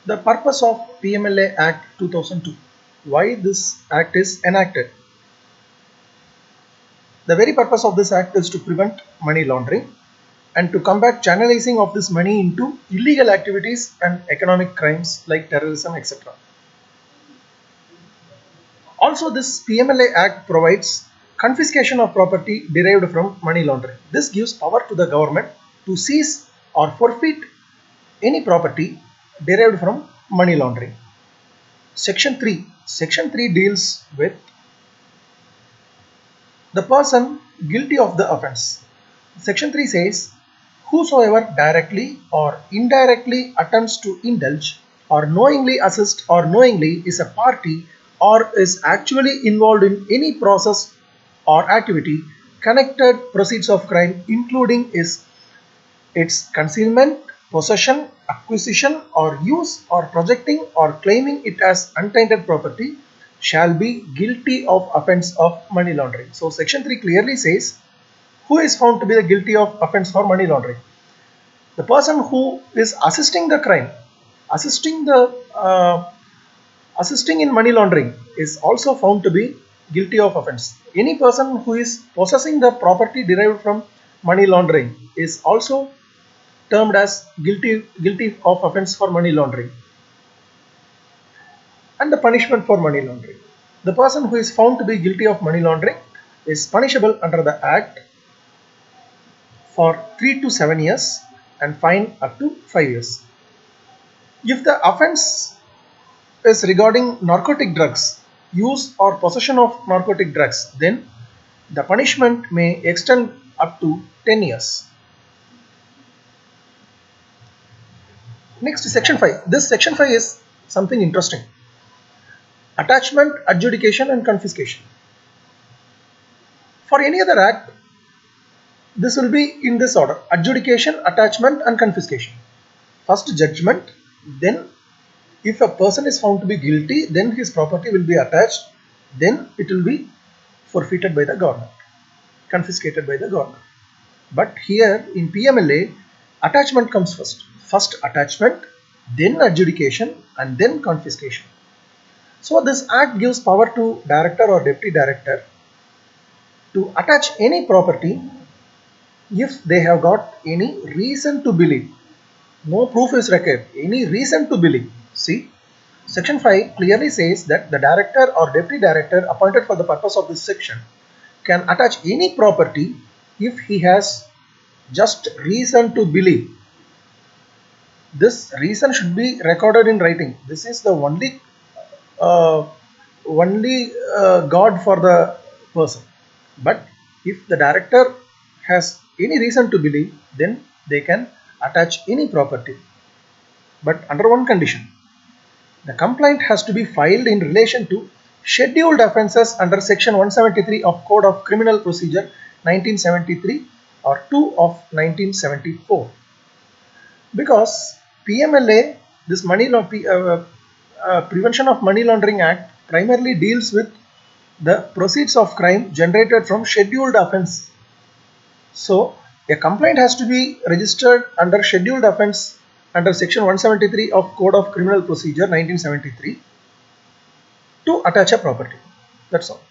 The purpose of PMLA Act 2002. Why this act is enacted? The very purpose of this act is to prevent money laundering and to combat channelizing of this money into illegal activities and economic crimes like terrorism, etc. Also, this PMLA Act provides confiscation of property derived from money laundering. This gives power to the government to seize or forfeit any property derived from money laundering. Section 3. Section 3 deals with the person guilty of the offence. Section 3 says, whosoever directly or indirectly attempts to indulge or knowingly assist or knowingly is a party or is actually involved in any process or activity connected proceeds of crime, including its concealment, possession, acquisition or use or projecting or claiming it as untainted property, shall be guilty of offence of money laundering. So section 3 clearly says who is found to be the guilty of offence for money laundering. The person who is assisting the crime, assisting in money laundering is also found to be guilty of offence. Any person who is possessing the property derived from money laundering is also termed as guilty of offence for money laundering. And the punishment for money laundering. The person who is found to be guilty of money laundering is punishable under the Act for 3 to 7 years and fine up to 5 years. If the offence is regarding narcotic drugs, use or possession of narcotic drugs, then the punishment may extend up to 10 years. Next, section 5. This section 5 is something interesting. Attachment, adjudication and confiscation. For any other act, this will be in this order: adjudication, attachment and confiscation. First judgment, then if a person is found to be guilty, then his property will be attached, then it will be forfeited by the government, confiscated by the government. But here in PMLA, attachment comes first. First attachment, then adjudication and then confiscation. So this act gives power to director or deputy director to attach any property if they have got any reason to believe. No proof is required, any reason to believe. See, section 5 clearly says that the director or deputy director appointed for the purpose of this section can attach any property if he has just reason to believe. This reason should be recorded in writing. This is the only guard for the person. But if the director has any reason to believe, then they can attach any property. But under one condition: the complaint has to be filed in relation to scheduled offences under section 173 of Code of Criminal Procedure 1973 or 2 of 1974. Because PMLA, this Prevention of Money Laundering Act, primarily deals with the proceeds of crime generated from scheduled offence. So a complaint has to be registered under scheduled offence under section 173 of Code of Criminal Procedure 1973 to attach a property. That's all.